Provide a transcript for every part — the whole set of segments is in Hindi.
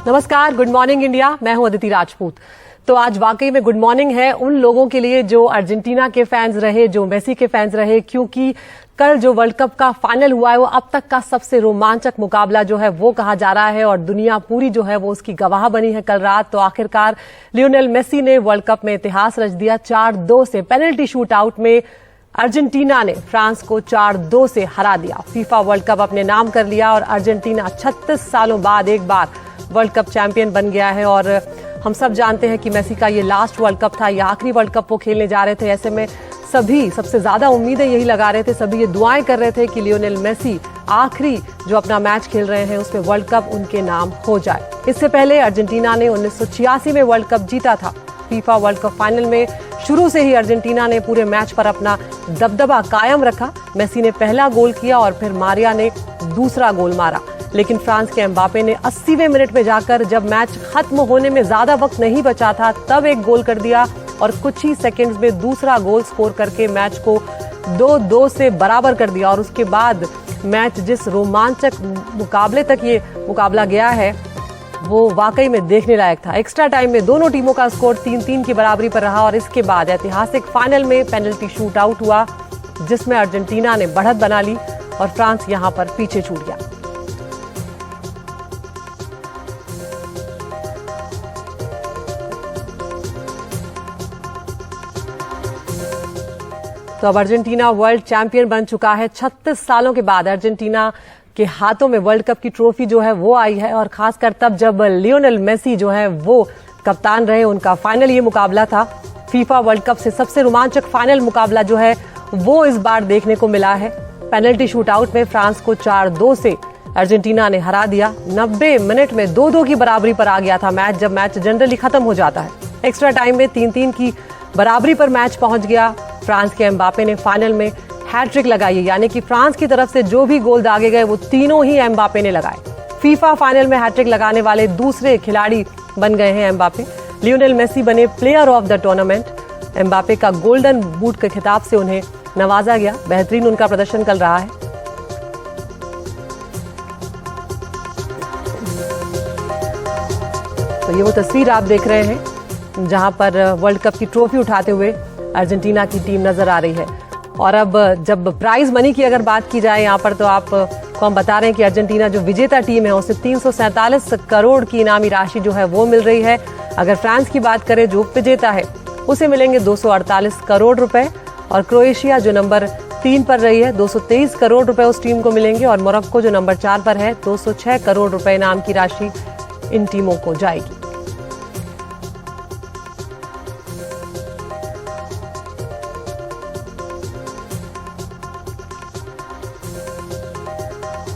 नमस्कार, गुड मॉर्निंग इंडिया। मैं हूं अदिति राजपूत। तो आज वाकई में गुड मॉर्निंग है उन लोगों के लिए जो अर्जेंटीना के फैंस रहे, जो मेसी के फैंस रहे, क्योंकि कल जो वर्ल्ड कप का फाइनल हुआ है वो अब तक का सबसे रोमांचक मुकाबला जो है वो कहा जा रहा है और दुनिया पूरी जो है वो उसकी गवाह बनी है कल रात। तो आखिरकार लियोनेल मेसी ने वर्ल्ड कप में इतिहास रच दिया। 4-2 से पेनल्टी शूट आउट में अर्जेंटीना ने फ्रांस को 4-2 से हरा दिया। फीफा वर्ल्ड कप अपने नाम कर लिया और अर्जेंटीना 36 सालों बाद एक बार वर्ल्ड कप चैंपियन बन गया है। और हम सब जानते हैं कि मेसी का ये लास्ट वर्ल्ड कप था, ये आखिरी वर्ल्ड कप वो खेलने जा रहे थे। ऐसे में सभी सबसे ज्यादा उम्मीदें यही लगा रहे थे, सभी ये दुआएं कर रहे थे कि लियोनेल मेसी आखिरी जो अपना मैच खेल रहे हैं उसमें वर्ल्ड कप उनके नाम हो जाए। इससे पहले अर्जेंटीना ने 1986 में वर्ल्ड कप जीता था। फीफा वर्ल्ड कप फाइनल में शुरू से ही अर्जेंटीना ने पूरे मैच पर अपना दबदबा कायम रखा। मेसी ने पहला गोल किया और फिर मारिया ने दूसरा गोल मारा, लेकिन फ्रांस के एम्बापे ने 80वें मिनट में जाकर, जब मैच खत्म होने में ज्यादा वक्त नहीं बचा था, तब एक गोल कर दिया और कुछ ही सेकंड्स में दूसरा गोल स्कोर करके मैच को 2-2 से बराबर कर दिया। और उसके बाद मैच जिस रोमांचक मुकाबले तक ये मुकाबला गया है वो वाकई में देखने लायक था। एक्स्ट्रा टाइम में दोनों टीमों का स्कोर 3-3 की बराबरी पर रहा और इसके बाद ऐतिहासिक फाइनल में पेनल्टी शूट आउट हुआ जिसमें अर्जेंटीना ने बढ़त बना ली और फ्रांस यहां पर पीछे छूट गया। तो अब अर्जेंटीना वर्ल्ड चैंपियन बन चुका है। 36 सालों के बाद अर्जेंटीना के हाथों में वर्ल्ड कप की ट्रॉफी जो है वो आई है और खासकर तब जब लियोनेल मेसी जो है वो कप्तान रहे। उनका फाइनल ये मुकाबला था। फीफा वर्ल्ड कप से सबसे रोमांचक फाइनल मुकाबला जो है वो इस बार देखने को मिला है। पेनल्टी शूट आउट में फ्रांस को 4-2 से अर्जेंटीना ने हरा दिया। 90 मिनट में 2-2 की बराबरी पर आ गया था मैच, जब मैच जनरली खत्म हो जाता है। एक्स्ट्रा टाइम में 3-3 की बराबरी पर मैच पहुंच गया। फ्रांस के एम्बापे ने फाइनल में हैट्रिक लगाई, यानी कि फ्रांस की तरफ से जो भी गोल दागे गए वो तीनों ही एम्बापे ने लगाए। फीफा फाइनल में हैट्रिक लगाने वाले दूसरे खिलाड़ी बन गए हैं एम्बापे। लियोनेल मेसी बने player of the tournament. Mbappe का गोल्डन बूट के खिताब से उन्हें नवाजा गया। बेहतरीन उनका प्रदर्शन कल रहा है। तो ये वो तस्वीर आप देख रहे हैं जहां पर वर्ल्ड कप की ट्रॉफी उठाते हुए अर्जेंटीना की टीम नजर आ रही है। और अब जब प्राइज मनी की अगर बात की जाए यहाँ पर, तो आपको हम बता रहे हैं कि अर्जेंटीना जो विजेता टीम है उसे 347 करोड़ की इनामी राशि जो है वो मिल रही है। अगर फ्रांस की बात करें जो विजेता है उसे मिलेंगे 248 करोड़ रुपए और क्रोएशिया जो नंबर 3 पर रही है 223 करोड़ रुपए उस टीम को मिलेंगे और मोरक्को जो नंबर 4 पर है 206 करोड़ रुपए इनाम की राशि इन टीमों को जाएगी।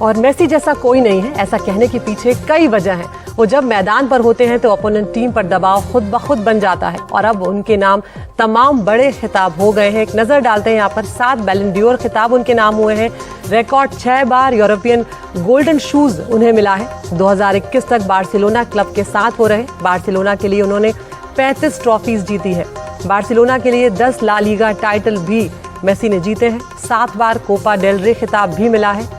और मेसी जैसा कोई नहीं है, ऐसा कहने के पीछे कई वजह हैं। वो जब मैदान पर होते हैं तो अपोनेंट टीम पर दबाव खुद ब खुद बन जाता है और अब उनके नाम तमाम बड़े खिताब हो गए हैं। एक नजर डालते हैं यहाँ पर, 7 बैलन डी'ओर खिताब उनके नाम हुए हैं। रिकॉर्ड 6 बार यूरोपियन गोल्डन शूज उन्हें मिला है। 2021 तक बार्सिलोना क्लब के साथ वो रहे। बार्सिलोना के लिए उन्होंने 35 ट्रॉफीज जीती है। बार्सिलोना के लिए 10 ला लीगा टाइटल भी मेसी ने जीते हैं। 7 बार कोपा डेल रे खिताब भी मिला है।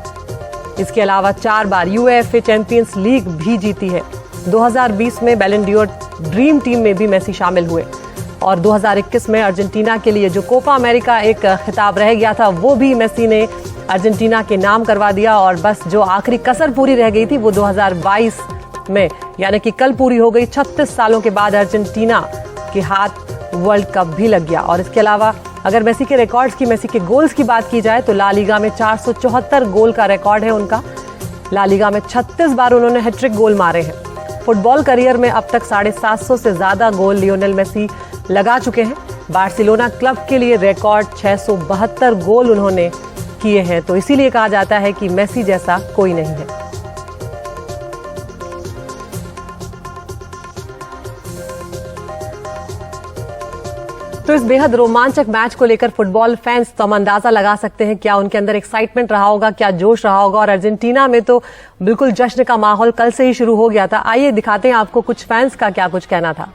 इसके अलावा 4 बार यूएफए चैंपियंस लीग भी जीती है। 2020 में बैलन डी'ओर ड्रीम टीम में भी मेसी शामिल हुए और 2021 में अर्जेंटीना के लिए जो कोपा अमेरिका एक खिताब रह गया था वो भी मेसी ने अर्जेंटीना के नाम करवा दिया। और बस जो आखिरी कसर पूरी रह गई थी वो 2022 में, यानी कि कल पूरी हो गई। 36 सालों के बाद अर्जेंटीना के हाथ वर्ल्ड कप भी लग गया। और इसके अलावा अगर मेसी के रिकॉर्ड्स की, मेसी के गोल्स की बात की जाए तो ला लीगा में 474 गोल का रिकॉर्ड है उनका। ला लीगा में 36 बार उन्होंने हैट्रिक गोल मारे हैं। फुटबॉल करियर में अब तक 750 से ज्यादा गोल लियोनेल मेसी लगा चुके हैं। बार्सिलोना क्लब के लिए रिकॉर्ड 672 गोल उन्होंने किए हैं। तो इसीलिए कहा जाता है कि मेसी जैसा कोई नहीं है। तो इस बेहद रोमांचक मैच को लेकर फुटबॉल फैंस तो हम अंदाजा लगा सकते हैं क्या उनके अंदर एक्साइटमेंट रहा होगा, क्या जोश रहा होगा। और अर्जेंटीना में तो बिल्कुल जश्न का माहौल कल से ही शुरू हो गया था। आइए दिखाते हैं आपको कुछ फैंस का क्या कुछ कहना था।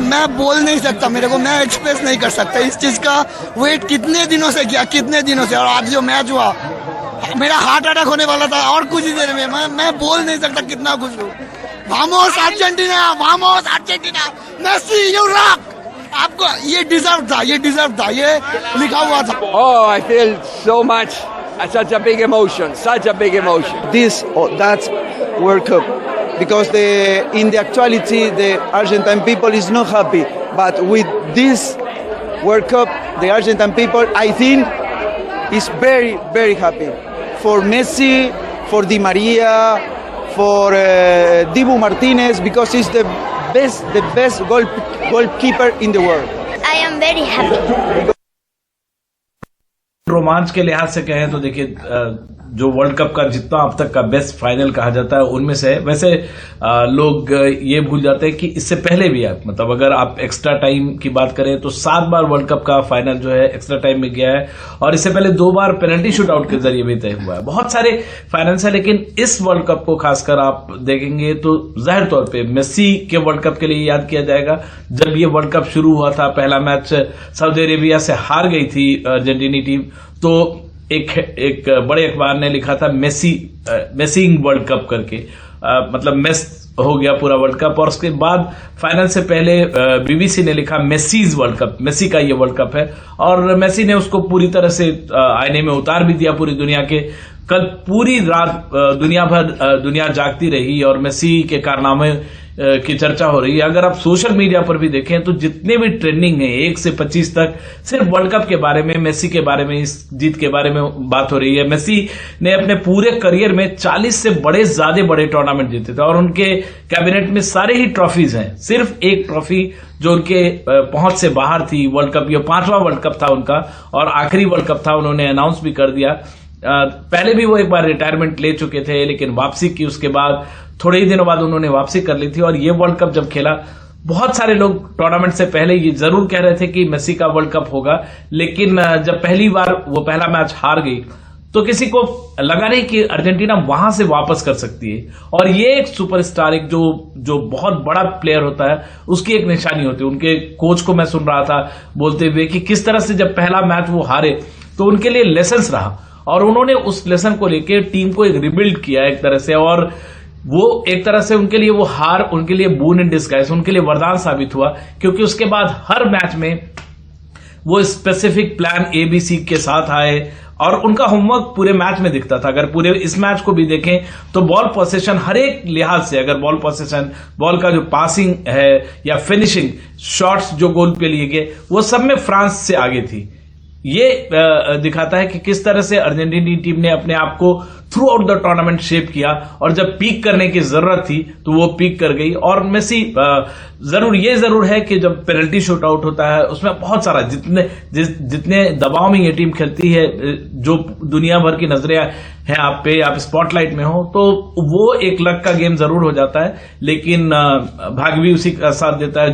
मैं बोल नहीं सकता, मेरे को मैं एक्सप्रेस नहीं कर सकता इस चीज का। वेट कितने दिनों से किया, कितने दिनों से, और आज जो मैच हुआ मेरा हार्ट अटैक होने वाला था और कुछ ही देर में मैं बोल नहीं सकता कितना खुश हूँ। वामोस अर्जेंटीना, वामोस अर्जेंटीना, मेसी यू रॉक। आपको ये डिजर्व था, ये लिखा हुआ था। Oh, I feel so much, such a big emotion, such a big emotion. This or that World Cup, because in the actuality the Argentine people is not happy, but with this World Cup the Argentine people I think is very very happy for Messi, for Di Maria, for Dibu Martinez, because he's the best goalkeeper in the world. I am very happy. रोमांच के लिहाज से कहें तो देखिए जो वर्ल्ड कप का जितना अब तक का बेस्ट फाइनल कहा जाता है उनमें से है। वैसे लोग ये भूल जाते हैं कि इससे पहले भी है, मतलब अगर आप एक्स्ट्रा टाइम की बात करें तो 7 बार वर्ल्ड कप का फाइनल जो है एक्स्ट्रा टाइम में गया है और इससे पहले 2 बार पेनल्टी शूट आउट के जरिए भी तय हुआ है। बहुत सारे फाइनल्स है, लेकिन इस वर्ल्ड कप को खासकर आप देखेंगे तो जाहिर तौर पे मेसी के वर्ल्ड कप के लिए याद किया जाएगा। जब ये वर्ल्ड कप शुरू हुआ था, पहला मैच सऊदी अरेबिया से हार गई थी अर्जेंटीनी टीम, तो एक बड़े अखबार ने लिखा था मेसिंग वर्ल्ड कप करके, मतलब मेस हो गया पूरा वर्ल्ड कप। और उसके बाद फाइनल से पहले बीबीसी ने लिखा मेसीज वर्ल्ड कप, मेसी का ये वर्ल्ड कप है। और मेसी ने उसको पूरी तरह से आईने में उतार भी दिया पूरी दुनिया के। कल पूरी रात दुनिया जागती रही और मेसी के कारनामे की चर्चा हो रही है। अगर आप सोशल मीडिया पर भी देखें तो जितने भी ट्रेंडिंग है 1 से 25 तक सिर्फ वर्ल्ड कप के बारे में, मेसी के बारे में, इस जीत के बारे में बात हो रही है। मेसी ने अपने पूरे करियर में 40 से ज्यादा बड़े टूर्नामेंट जीते थे और उनके कैबिनेट में सारे ही ट्रॉफीज हैं। सिर्फ एक ट्रॉफी जो उनके पहुंच से बाहर थी, वर्ल्ड कप, ये 5वां वर्ल्ड कप था उनका और आखिरी वर्ल्ड कप था, उन्होंने अनाउंस भी कर दिया। पहले भी वो एक बार रिटायरमेंट ले चुके थे, लेकिन वापसी की उसके बाद थोड़े ही दिनों बाद उन्होंने वापसी कर ली थी। और ये वर्ल्ड कप जब खेला, बहुत सारे लोग टूर्नामेंट से पहले ये जरूर कह रहे थे कि मेसी का वर्ल्ड कप होगा, लेकिन जब पहली बार वो पहला मैच हार गई तो किसी को लगा नहीं कि अर्जेंटीना वहां से वापस कर सकती है। और ये एक सुपरस्टार, एक जो बहुत बड़ा प्लेयर होता है, उसकी एक निशानी होती है। उनके कोच को मैं सुन रहा था बोलते हुए कि किस तरह से जब पहला मैच वो हारे तो उनके लिए लेसन्स रहा और उन्होंने उस लेसन को लेकर टीम को एक रिबिल्ड किया एक तरह से। और वो एक तरह से उनके लिए वो हार उनके लिए बून इन डिस्गाइज, उनके लिए वरदान साबित हुआ, क्योंकि उसके बाद हर मैच में वो स्पेसिफिक प्लान ABC के साथ आए और उनका होमवर्क पूरे मैच में दिखता था। अगर पूरे इस मैच को भी देखें तो बॉल पोसेशन हर एक लिहाज से, अगर बॉल पोसेशन, बॉल का जो पासिंग है या फिनिशिंग, शॉट्स जो गोल पे लिए गए, वो सब में फ्रांस से आगे थी। ये दिखाता है कि किस तरह से अर्जेंटीनी टीम ने अपने आप को through out the tournament shape किया और जब पीक करने की जरूरत थी तो वो पीक कर गई। और मेसी जरूर है कि जब पेनल्टी शूट आउट होता है उसमें बहुत सारा जितने दबाव में ये टीम खेलती है, जो दुनिया भर की नजरें हैं आप पे, आप स्पॉटलाइट में हो, तो वो एक लक का गेम जरूर हो जाता है। लेकिन भाग्य भी उसी का साथ देता है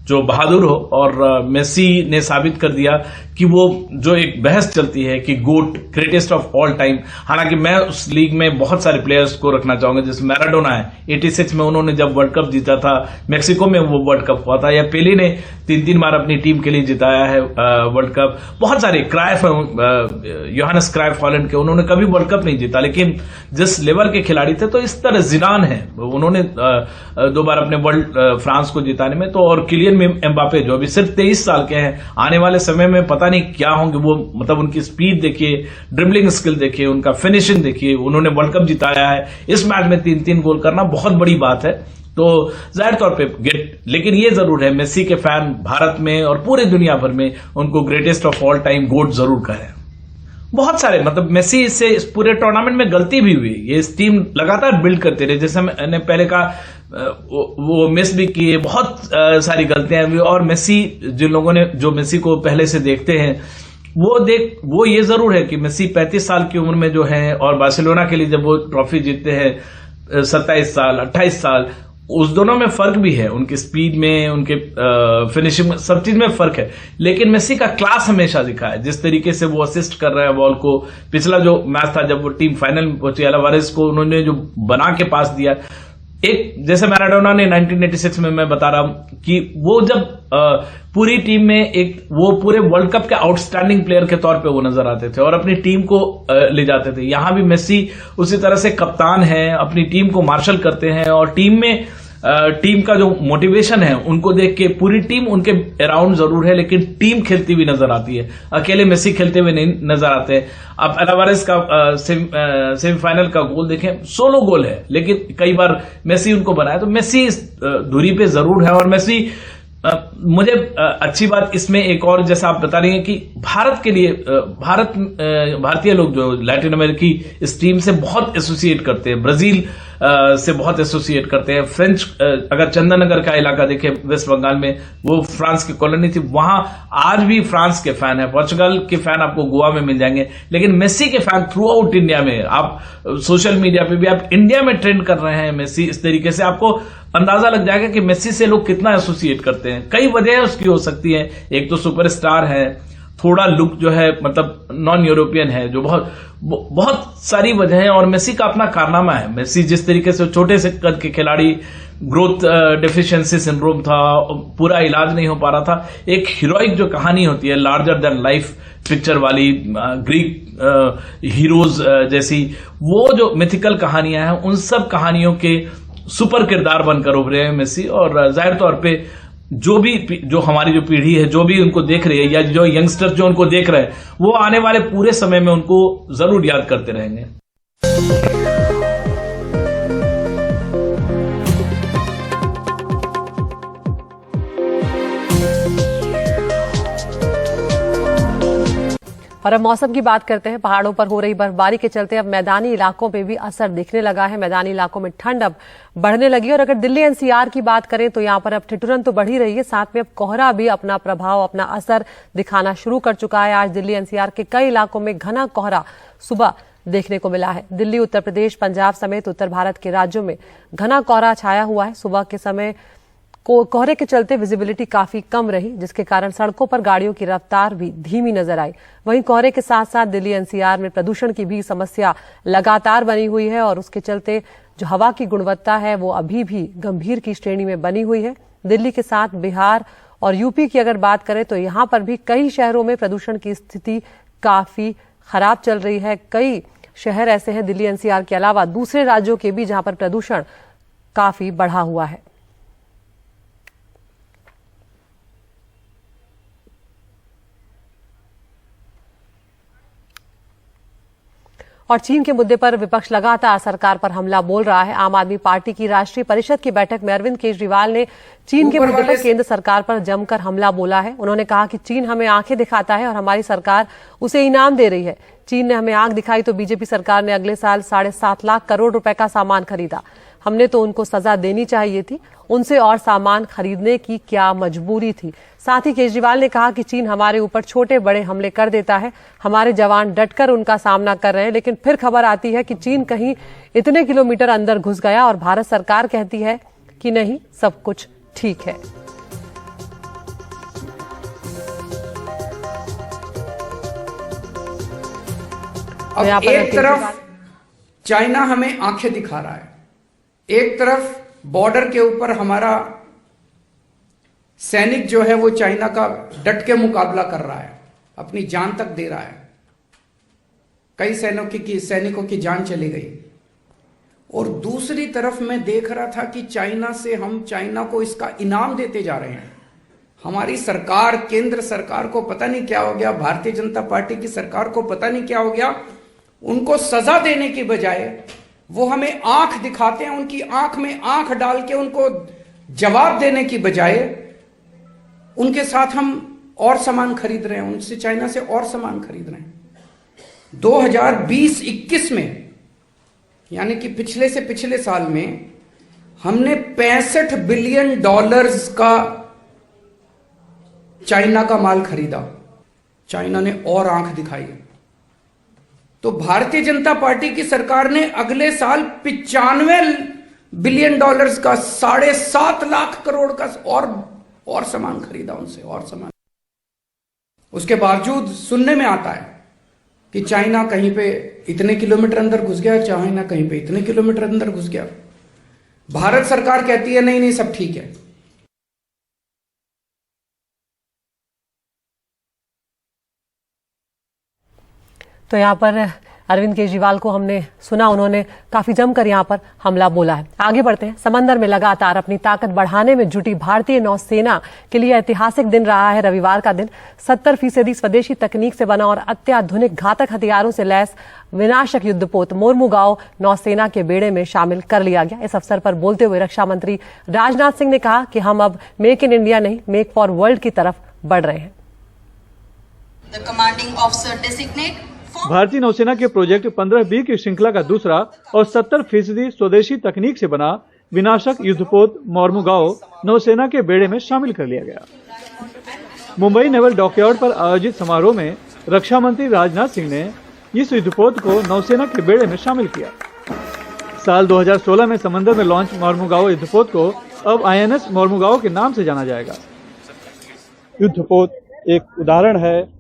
जो बहादुर हो। और मेसी ने साबित कर दिया कि वो जो एक बहस चलती है कि गोट, ग्रेटेस्ट ऑफ ऑल टाइम, हालांकि मैं उस लीग में बहुत सारे प्लेयर्स को रखना चाहूंगा, जैसे मैराडोना है, 86 में उन्होंने जब वर्ल्ड कप जीता था, मेक्सिको में वो वर्ल्ड कप हुआ था, या पेले ने 3 बार अपनी टीम के लिए जिताया है वर्ल्ड कप। बहुत सारे क्राइफ, योहानस क्राइफ हॉलैंड के, उन्होंने कभी वर्ल्ड कप नहीं जीता, लेकिन जिस लेवल के खिलाड़ी थे, तो इस तरह जिडान है, उन्होंने 2 बार अपने वर्ल्ड फ्रांस को जिताने में, तो और किलियन एम्बापे जो अभी सिर्फ 23 साल के हैं, आने वाले समय में पता नहीं क्या होंगे वो, मतलब उनकी स्पीड देखिए, ड्रिबलिंग स्किल देखिए, उनका फिनिशिंग देखिए, उन्होंने वर्ल्ड कप जिताया है। इस मैच में 3 गोल करना बहुत बड़ी बात है, तो जाहिर तौर पे लेकिन ये जरूर है, मेसी के फैन भारत में और पूरे दुनिया भर में उनको greatest of all time GOAT जरूर कहें। बहुत सारे, मतलब मेसी से इस पूरे टूर्नामेंट में गलती भी हुई, ये इस टीम लगातार बिल्ड करते रहे, जैसे मैंने पहले कहा, वो मिस भी किए, बहुत सारी गलतियां हुई। और मेसी, जिन लोगों ने जो मेसी को पहले से देखते हैं, वो ये जरूर है कि मेसी 35 साल की उम्र में जो है, और बार्सिलोना के लिए जब वो ट्रॉफी जीतते हैं 27 साल, 28 साल, उस दोनों में फर्क भी है, उनकी स्पीड में, उनके फिनिशिंग में, सब चीज में फर्क है। लेकिन मेसी का क्लास हमेशा दिखा है, जिस तरीके से वो असिस्ट कर रहा है बॉल को। पिछला जो मैच था जब वो टीम फाइनल में पहुंची, अल्वारेज को उन्होंने जो बना के पास दिया, एक जैसे मैराडोना ने 1986 में, मैं बता रहा हूं कि वो जब पूरी टीम में वो पूरे वर्ल्ड कप के आउटस्टैंडिंग प्लेयर के तौर पे वो नजर आते थे और अपनी टीम को ले जाते थे। यहां भी मेसी उसी तरह से कप्तान है, अपनी टीम को मार्शल करते हैं और टीम का जो मोटिवेशन है उनको देख के पूरी टीम उनके अराउंड जरूर है, लेकिन टीम खेलती हुई नजर आती है। अकेले मेसी खेलते हुए नहीं नजर आते। अब अल्वारेज का सेमीफाइनल का गोल देखें, सोलो गोल है, लेकिन कई बार मेसी उनको बनाया, तो मेसी इस दूरी पे जरूर है। और मेसी मुझे अच्छी बात इसमें एक और, जैसा आप बता रही हैं कि भारत के लिए भारतीय लोग जो लैटिन अमेरिकी इस टीम से बहुत एसोसिएट करते हैं, ब्राजील से बहुत एसोसिएट करते हैं। फ्रेंच, अगर चंदननगर का इलाका देखें वेस्ट बंगाल में, वो फ्रांस की कॉलोनी थी, वहां आज भी फ्रांस के फैन है। पोर्चुगल के फैन आपको गोवा में मिल जाएंगे, लेकिन मेसी के फैन थ्रू आउट इंडिया में, आप सोशल मीडिया पे भी आप इंडिया में ट्रेंड कर रहे हैं मेसी। इस तरीके से आपको अंदाजा लग जाएगा कि मेसी से लोग कितना एसोसिएट करते हैं। कई वजह उसकी हो सकती है, एक तो सुपरस्टार है, थोड़ा लुक जो है मतलब नॉन यूरोपियन है, जो बहुत सारी वजह है। और मेसी का अपना कारनामा है। मेसी जिस तरीके से छोटे से कद के खिलाड़ी, ग्रोथ डेफिशिएंसी सिंड्रोम था, पूरा इलाज नहीं हो पा रहा था। एक हीरोइक जो कहानी होती है, लार्जर देन लाइफ पिक्चर वाली, ग्रीक हीरोज जैसी, वो जो मिथिकल कहानियां हैं, उन सब कहानियों के सुपर किरदार बनकर उभरे हैं मेसी। और जाहिर तौर पे जो हमारी जो पीढ़ी है, जो भी उनको देख रही है, या जो यंगस्टर जो उनको देख रहे हैं, वो आने वाले पूरे समय में उनको जरूर याद करते रहेंगे। और अब मौसम की बात करते हैं। पहाड़ों पर हो रही बर्फबारी के चलते अब मैदानी इलाकों पे भी असर दिखने लगा है। मैदानी इलाकों में ठंड अब बढ़ने लगी है। और अगर दिल्ली एनसीआर की बात करें तो यहां पर अब ठिठुरन तो बढ़ी रही है, साथ में अब कोहरा भी अपना प्रभाव, अपना असर दिखाना शुरू कर चुका है। आज दिल्ली एनसीआर के कई इलाकों में घना कोहरा सुबह देखने को मिला है। दिल्ली, उत्तर प्रदेश, पंजाब समेत उत्तर भारत के राज्यों में घना कोहरा छाया हुआ है। सुबह के समय कोहरे के चलते विजिबिलिटी काफी कम रही, जिसके कारण सड़कों पर गाड़ियों की रफ्तार भी धीमी नजर आई। वहीं कोहरे के साथ साथ दिल्ली एनसीआर में प्रदूषण की भी समस्या लगातार बनी हुई है और उसके चलते जो हवा की गुणवत्ता है वो अभी भी गंभीर की श्रेणी में बनी हुई है। दिल्ली के साथ बिहार और यूपी की अगर बात करें तो यहां पर भी कई शहरों में प्रदूषण की स्थिति काफी खराब चल रही है। कई शहर ऐसे हैं दिल्ली एनसीआर के अलावा दूसरे राज्यों के भी, जहां पर प्रदूषण काफी बढ़ा हुआ है। और चीन के मुद्दे पर विपक्ष लगातार सरकार पर हमला बोल रहा है। आम आदमी पार्टी की राष्ट्रीय परिषद की बैठक में अरविंद केजरीवाल ने चीन के मुद्दे पर केंद्र सरकार पर जमकर हमला बोला है। उन्होंने कहा कि चीन हमें आंखें दिखाता है और हमारी सरकार उसे इनाम दे रही है। चीन ने हमें आंख दिखाई तो बीजेपी सरकार ने अगले साल 7.5 लाख करोड़ रुपए का सामान खरीदा। हमने तो उनको सजा देनी चाहिए थी, उनसे और सामान खरीदने की क्या मजबूरी थी। साथ ही केजरीवाल ने कहा कि चीन हमारे ऊपर छोटे बड़े हमले कर देता है, हमारे जवान डटकर उनका सामना कर रहे हैं, लेकिन फिर खबर आती है कि चीन कहीं इतने किलोमीटर अंदर घुस गया और भारत सरकार कहती है कि नहीं, सब कुछ ठीक है। अब एक तरफ चाइना हमें आंखें दिखा रहा है, एक तरफ बॉर्डर के ऊपर हमारा सैनिक जो है वो चाइना का डट के मुकाबला कर रहा है, अपनी जान तक दे रहा है। कई सैनिकों की जान चली गई। और दूसरी तरफ मैं देख रहा था कि हम चाइना को इसका इनाम देते जा रहे हैं। हमारी सरकार, केंद्र सरकार को पता नहीं क्या हो गया, भारतीय जनता पार्टी की सरकार को पता नहीं क्या हो गया, उनको सजा देने की बजाय वो हमें आंख दिखाते हैं। उनकी आंख में आंख डाल के उनको जवाब देने की बजाय उनके साथ हम और सामान खरीद रहे हैं, उनसे चाइना से और सामान खरीद रहे हैं। 2020-21 में, यानी कि पिछले से पिछले साल में, हमने $65 बिलियन का चाइना का माल खरीदा। चाइना ने और आंख दिखाई। तो भारतीय जनता पार्टी की सरकार ने अगले साल $95 बिलियन का 7.5 लाख करोड़ का और सामान खरीदा उनसे, और सामान। उसके बावजूद सुनने में आता है कि चाइना कहीं पे इतने किलोमीटर अंदर घुस गया, चाइना कहीं पे इतने किलोमीटर अंदर घुस गया। भारत सरकार कहती है नहीं नहीं सब ठीक है। तो यहाँ पर अरविंद केजरीवाल को हमने सुना, उन्होंने काफी जमकर यहाँ पर हमला बोला है। आगे बढ़ते हैं। समंदर में लगातार अपनी ताकत बढ़ाने में जुटी भारतीय नौसेना के लिए ऐतिहासिक दिन रहा है रविवार का दिन। 70% स्वदेशी तकनीक से बना और अत्याधुनिक घातक हथियारों से लैस विनाशक युद्धपोत मोरमुगांव नौसेना के बेड़े में शामिल कर लिया गया। इस अवसर पर बोलते हुए रक्षा मंत्री राजनाथ सिंह ने कहा कि हम अब मेक इन इंडिया नहीं, मेक फॉर वर्ल्ड की तरफ बढ़ रहे हैं। भारतीय नौसेना के प्रोजेक्ट 15B की श्रृंखला का दूसरा और 70% स्वदेशी तकनीक से बना विनाशक युद्धपोत मोरमुगांव नौसेना के बेड़े में शामिल कर लिया गया। मुंबई नेवल डॉकयार्ड पर आयोजित समारोह में रक्षा मंत्री राजनाथ सिंह ने इस युद्धपोत को नौसेना के बेड़े में शामिल किया। साल 2016 में समंदर में लॉन्च मोरमुगांव युद्धपोत को अब INS मोरमुगांव के नाम से जाना जाएगा। युद्धपोत एक उदाहरण है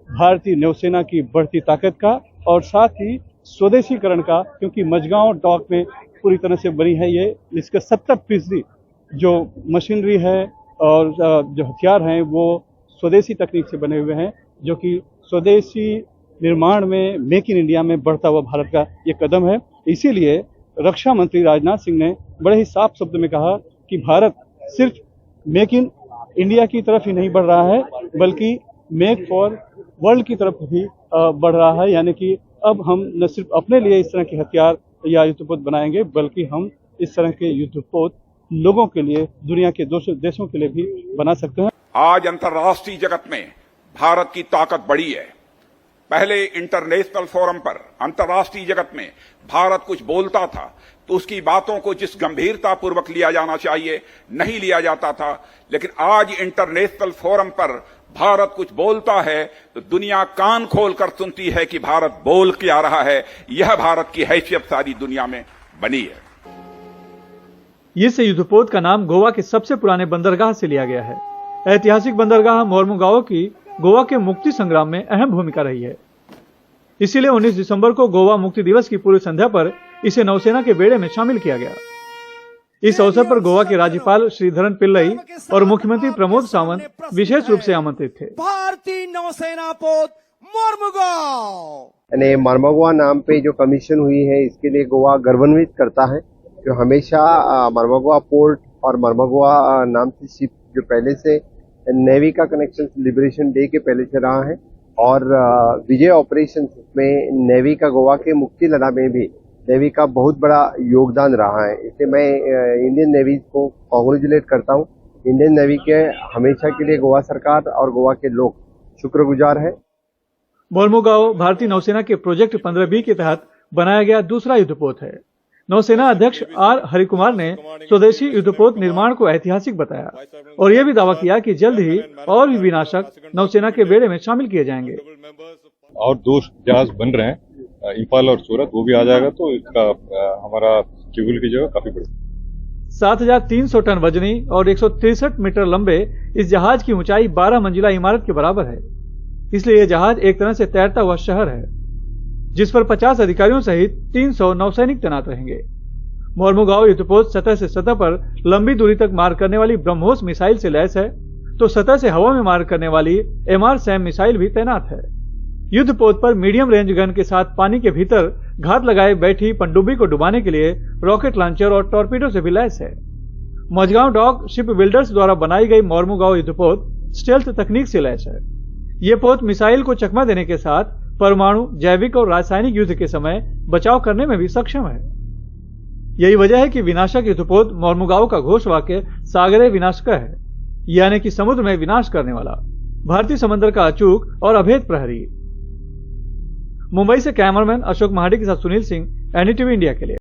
भारतीय नौसेना की बढ़ती ताकत का और साथ ही स्वदेशीकरण का, क्योंकि मझगांव डॉक में पूरी तरह से बनी है ये। इसका 70% जो मशीनरी है और जो हथियार हैं वो स्वदेशी तकनीक से बने हुए हैं, जो कि स्वदेशी निर्माण में मेक इन इंडिया में बढ़ता हुआ भारत का ये कदम है। इसीलिए रक्षा मंत्री राजनाथ सिंह ने बड़े ही साफ शब्द में कहा कि भारत सिर्फ मेक इन इंडिया की तरफ ही नहीं बढ़ रहा है, बल्कि मेक फॉर वर्ल्ड की तरफ भी बढ़ रहा है। यानी कि अब हम न सिर्फ अपने लिए इस तरह के हथियार या युद्धपोत बनाएंगे, बल्कि हम इस तरह के युद्धपोत लोगों के लिए, दुनिया के दूसरे देशों के लिए भी बना सकते हैं। आज अंतर्राष्ट्रीय जगत में भारत की ताकत बढ़ी है। पहले इंटरनेशनल फोरम पर अंतर्राष्ट्रीय जगत में भारत कुछ बोलता था तो उसकी बातों को जिस गंभीरता पूर्वक लिया जाना चाहिए नहीं लिया जाता था, लेकिन आज इंटरनेशनल फोरम पर भारत कुछ बोलता है तो दुनिया कान खोलकर सुनती है कि भारत बोल क्या रहा है। यह भारत की हैसियत सारी दुनिया में बनी है। इस युद्धपोत का नाम गोवा के सबसे पुराने बंदरगाह से लिया गया है। ऐतिहासिक बंदरगाह मोरमुगांव की गोवा के मुक्ति संग्राम में अहम भूमिका रही है। इसीलिए 19 दिसंबर को गोवा मुक्ति दिवस की पूर्व संध्या पर इसे नौसेना के बेड़े में शामिल किया गया। इस अवसर पर गोवा के राज्यपाल श्रीधरन पिल्लई और मुख्यमंत्री प्रमोद सावंत विशेष रूप से आमंत्रित थे। भारतीय नौसेना पोत मोरमुगांव मोरमुगांव नाम पे जो कमीशन हुई है, इसके लिए गोवा गर्वान्वित करता है। जो हमेशा मोरमुगांव पोर्ट और मोरमुगांव नाम की शिप जो पहले से नेवी का कनेक्शन लिबरेशन डे के पहले से रहा है, और विजय ऑपरेशन में नेवी का गोवा के मुक्ति लड़ा में भी नेवी का बहुत बड़ा योगदान रहा है। इसलिए मैं इंडियन नेवी को कांग्रेचुलेट करता हूँ। इंडियन नेवी के हमेशा के लिए गोवा सरकार और गोवा के लोग शुक्रगुजार है। मोरमुगांव भारतीय नौसेना के प्रोजेक्ट 15B के तहत बनाया गया दूसरा युद्धपोत है। नौसेना अध्यक्ष R हरिकुमार ने स्वदेशी युद्धपोत निर्माण को ऐतिहासिक बताया और यह भी दावा किया कि जल्द ही और भी विनाशक नौसेना के बेड़े में शामिल किए जाएंगे। और 2 जहाज बन रहे हैं, इंफाल और सूरत, वो भी आ जाएगा तो इसका हमारा केबल की जगह काफी बड़ी। 7,300 टन वजनी और 163 मीटर लंबे इस जहाज की ऊंचाई 12 मंजिला इमारत के बराबर है। इसलिए यह जहाज एक तरह से तैरता हुआ शहर है, जिस पर 50 अधिकारियों सहित 300 नौसैनिक तैनात रहेंगे। मोरमुगांव युद्धपोत सतह से सतह पर लंबी दूरी तक मार करने वाली ब्रह्मोस मिसाइल से लैस है, तो सतह से हवा में मार करने वाली MR-SAM मिसाइल भी तैनात है। युद्धपोत पर मीडियम रेंज गन के साथ पानी के भीतर घात लगाए बैठी पनडुब्बी को डुबाने के लिए रॉकेट लॉन्चर और टॉर्पीडो से भी लैस है। मझगांव डॉक शिप बिल्डर्स द्वारा बनाई गई मोरमुगांव युद्धपोत स्टेल्थ तकनीक से लैस है। ये पोत मिसाइल को चकमा देने के साथ परमाणु, जैविक और रासायनिक युद्ध के समय बचाव करने में भी सक्षम है। यही वजह है कि विनाशक युद्धपोत मोरमुगांव का घोष वाक्य सागरे विनाशक है, यानी कि समुद्र में विनाश करने वाला, भारतीय समंदर का अचूक और अभेद प्रहरी। मुंबई से कैमरामैन अशोक महाडी के साथ सुनील सिंह, NDTV इंडिया के लिए।